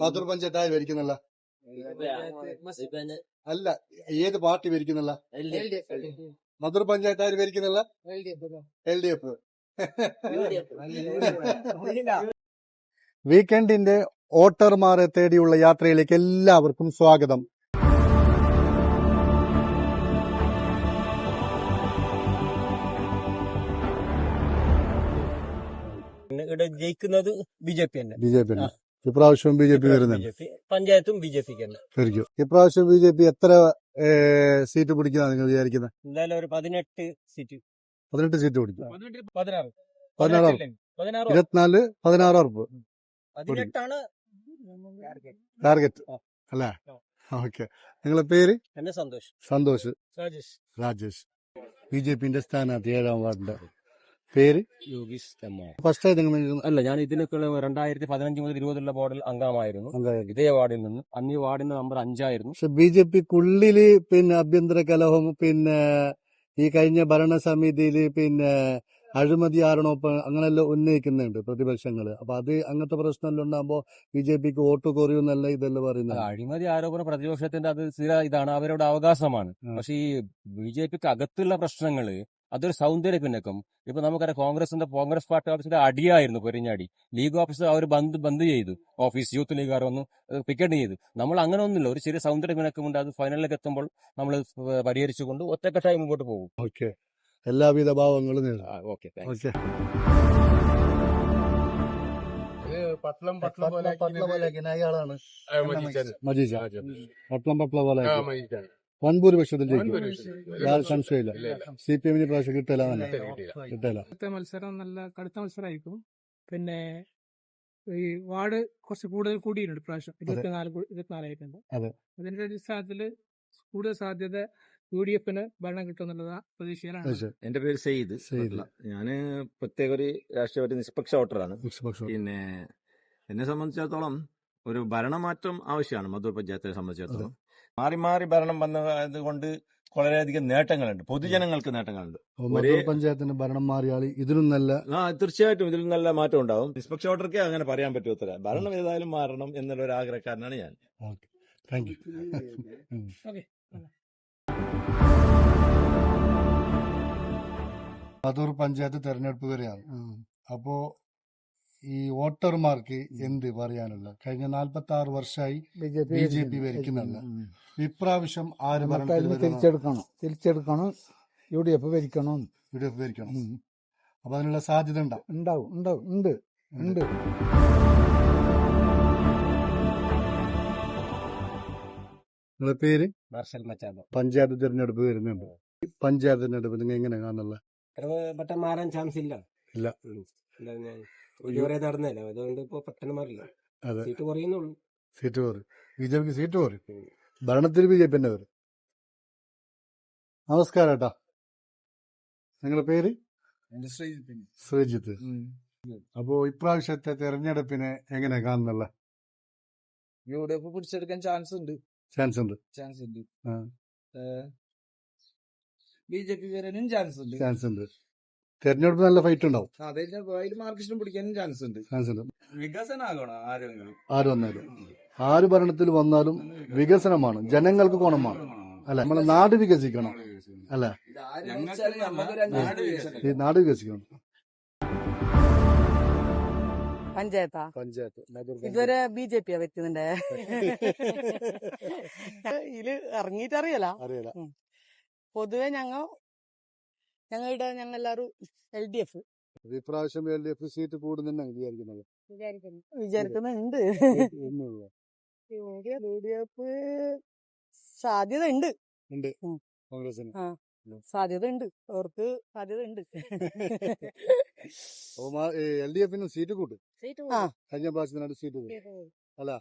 മധുർ പഞ്ചായത്ത് ആര് ഭരിക്കുന്നില്ല? അല്ല, ഏത് പാർട്ടി ഭരിക്കുന്നില്ല? മധുർ പഞ്ചായത്ത് ആര് ഭരിക്കുന്നില്ല? LDF. വീക്കെൻഡിന്റെ വോട്ടർമാരെ തേടിയുള്ള യാത്രയിലേക്ക് എല്ലാവർക്കും സ്വാഗതം. ഇവിടെ ജയിക്കുന്നത് BJP തന്നെ. ഇപ്രാവശ്യം BJP വരുന്നുണ്ട്. പഞ്ചായത്തും BJP തന്നെ. ഇപ്രാവശ്യം BJP എത്ര സീറ്റ് പിടിക്കുന്ന നിങ്ങൾ വിചാരിക്കുന്നത്? എന്തായാലും ഒരു 18 സീറ്റ്. 18 സീറ്റ് പിടിക്കും. 16 24 16 ഉറപ്പ് 18 ടാർഗറ്റ് അല്ലേ? ഓക്കെ. നിങ്ങളെ പേര്? എന്നെ സന്തോഷ്. രാജേഷ്. BJPന്റെ സ്ഥാനാർത്ഥി 7ാം വാർഡിന്റെ പേര് യോഗീഷ്. ഫസ്റ്റ് അല്ല, ഞാൻ ഇതിനൊക്കെ 2015 മുതൽ 20 വാർഡിൽ അംഗമായിരുന്നു. ഇതേ വാർഡിൽ നിന്ന്. അന്ന് ഈ വാർഡിന്റെ നമ്പർ 5 ആയിരുന്നു. പക്ഷെ BJPക്കുള്ളില് ആഭ്യന്തര കലഹം, ഈ കഴിഞ്ഞ ഭരണസമിതിയില് അഴിമതി ആരോപണം അങ്ങനെല്ലാം ഉന്നയിക്കുന്നുണ്ട് പ്രതിപക്ഷങ്ങള്. അപ്പൊ അത് അങ്ങനത്തെ പ്രശ്നമെല്ലാം ഉണ്ടാകുമ്പോ BJPക്ക് വോട്ട് കുറയുന്നല്ല ഇതെല്ലാം പറയുന്നത്. അഴിമതി ആരോപണം പ്രതിപക്ഷത്തിന്റെ അത് സ്ഥിര ഇതാണ്, അവരുടെ അവകാശമാണ്. പക്ഷെ ഈ BJPക്ക് അകത്തുള്ള പ്രശ്നങ്ങള് അതൊരു സൗന്ദര്യ പിന്നക്കം. ഇപ്പൊ നമുക്കറിയാം, കോൺഗ്രസ് പാർട്ടി ഓഫീസിന്റെ അടിയായിരുന്നു പെരിഞ്ഞാടി. ലീഗ് ഓഫീസ് അവർ ബന്ദ് ചെയ്തു. ഓഫീസ് യൂത്ത് ലീഗുകാർ വന്ന് പിക്കറ്റ് ചെയ്തു. നമ്മൾ അങ്ങനെ ഒന്നുമില്ല, ഒരു ചെറിയ സൗന്ദര്യ പിണക്കമുണ്ട്. അത് ഫൈനലിലേക്ക് എത്തുമ്പോൾ നമ്മൾ പരിഹരിച്ചുകൊണ്ട് ഒറ്റക്കെട്ടായി മുമ്പോട്ട് പോകും. ഓക്കെ, എല്ലാവിധ ഭാവങ്ങളും. ഓക്കെ. അയാളാണ് പട്ല പോലെ വൻഭൂരിപക്ഷത്തിൽ സംശയമില്ല. CPM പ്രാവശ്യം കിട്ടില്ല. മത്സരം നല്ല കടുത്ത മത്സരമായിരിക്കും. പിന്നെ ഈ വാർഡ് കുറച്ച് കൂടുതൽ കൂടിയിട്ടുണ്ട് പ്രാവശ്യം. 24 അതിന്റെ അടിസ്ഥാനത്തില് കൂടുതൽ സാധ്യത UDF-ന് ഭരണം കിട്ടുമെന്നുള്ള പ്രതീക്ഷയിലാണ്. എന്റെ പേര് സെയ്ദ്. ഞാന് പ്രത്യേക ഒരു രാഷ്ട്രീയ നിഷ്പക്ഷ വോട്ടറാണ്. പിന്നെ എന്നെ സംബന്ധിച്ചിടത്തോളം ഒരു ഭരണമാറ്റം ആവശ്യമാണ്. മധൂർ പഞ്ചായത്തിനെ സംബന്ധിച്ചിടത്തോളം മാറി മാറി ഭരണം വന്നത് കൊണ്ട് വളരെയധികം നേട്ടങ്ങളുണ്ട്, പൊതുജനങ്ങൾക്ക് നേട്ടങ്ങളുണ്ട്. പഞ്ചായത്തിന്റെ ഭരണം മാറിയാൽ ഇതിലും നല്ല തീർച്ചയായിട്ടും ഇതിലും നല്ല മാറ്റം ഉണ്ടാവും. നിഷ്പക്ഷ വോട്ടർക്കേ അങ്ങനെ പറയാൻ പറ്റൂത്ര. ഭരണം ഏതായാലും മാറണം എന്നുള്ള ഒരു ആഗ്രഹക്കാരനാണ് ഞാൻ. Thank you. മധൂർ പഞ്ചായത്ത് തെരഞ്ഞെടുപ്പ് വരെയാണ്. അപ്പോ ഈ വോട്ടർമാർക്ക് എന്ത് പറയാനുള്ള? കഴിഞ്ഞ 46 വർഷമായി BJP ഭരിക്കുന്നില്ല. ഇപ്രാവശ്യം ആര് തിരിച്ചെടുക്കണം. UDF ഭരിക്കണം. അപ്പൊ അതിനുള്ള സാധ്യത ഉണ്ട്. നിങ്ങളുടെ പേര്? മാർഷൽ മച്ചാദോ. പഞ്ചായത്ത് തിരഞ്ഞെടുപ്പ് വരുന്നുണ്ട്. പഞ്ചായത്ത് തിരഞ്ഞെടുപ്പ് നിങ്ങൾ എങ്ങനെ കാണുന്നില്ല? പെട്ടെന്ന് മാറാൻ ചാൻസ് ഇല്ല. നടന്നല്ലോ, അതുകൊണ്ട് ഇപ്പൊ പെട്ടെന്ന് മാറില്ല. സീറ്റ് കുറയുന്നുള്ളൂ. BJPക്ക് സീറ്റ് കുറയും. ഭരണത്തിൽ BJP തന്നെ വരും. നമസ്കാരം ഏട്ടാ, നിങ്ങളുടെ പേര്? ശ്രീജിത്ത്. അപ്പോ ഇപ്രാവശ്യത്തെ തെരഞ്ഞെടുപ്പിനെ എങ്ങനെ കാണുന്നില്ല? UDF പിടിച്ചെടുക്കാൻ ചാൻസ് ഉണ്ട്. BJP വരാനും ചാൻസ് ഉണ്ട്. തെരഞ്ഞെടുപ്പ് നല്ല ഫൈറ്റ് ഉണ്ടാവും. മാർക്കിസ്റ്റും പിടിക്കാനും ചാൻസ് ഉണ്ട്. വികസനമാകണം. ആര് ഭരണത്തിൽ വന്നാലും വികസനമാണ്, ജനങ്ങൾക്ക് ഗുണമാണ്. അല്ല, നമ്മളെ നാട് വികസിക്കണം. അല്ല, ഈ നാട് വികസിക്കണം. പഞ്ചായത്ത് ഇതുവരെ BJP പറ്റുന്നുണ്ടേ. ഇതില് ഇറങ്ങിയിട്ടറിയല. പൊതുവെ ഞങ്ങളെല്ലാരും LDF. ഇപ്രാവശ്യം LDF സീറ്റ് കൂടുന്നെന്നാണ് വിചാരിക്കുന്നുണ്ട്. UDF സാധ്യത ഉണ്ട്. കോൺഗ്രസിന് സാധ്യത ഉണ്ട്. അവർക്ക് സാധ്യത ഉണ്ട്. LDF-ന് സീറ്റ് കൂട്ടും. കഴിഞ്ഞ പ്രാവശ്യത്തിനാണ് സീറ്റ് അല്ല.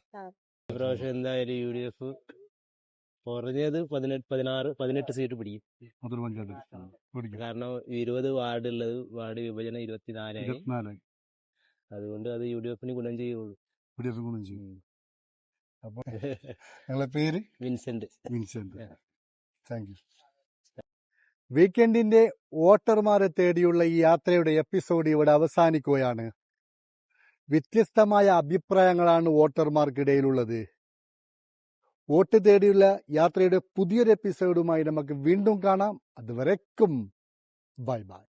ഇപ്രാവശ്യം എന്തായാലും UDF കുറഞ്ഞത് 18 സീറ്റ് പിടിക്കും. കാരണം 20 വാർഡുള്ളത്, വാർഡ് വിഭജനം 24 ആയി. അതുകൊണ്ട് അത് UDF-ന് ഗുണം ചെയ്യുള്ളൂ. അപ്പൊ നിങ്ങളെ പേര്? വിൻസെന്റ്. Thank you. വീക്കെൻഡിന്റെ വോട്ടർമാരെ തേടിയുള്ള ഈ യാത്രയുടെ എപ്പിസോഡ് ഇവിടെ അവസാനിക്കുകയാണ്. വ്യത്യസ്തമായ അഭിപ്രായങ്ങളാണ് വോട്ടർമാർക്കിടയിലുള്ളത്. വോട്ട് തേടിയുള്ള യാത്രയുടെ പുതിയൊരു എപ്പിസോഡുമായി നമുക്ക് വീണ്ടും കാണാം. അതുവരേക്കും ബൈ ബൈ.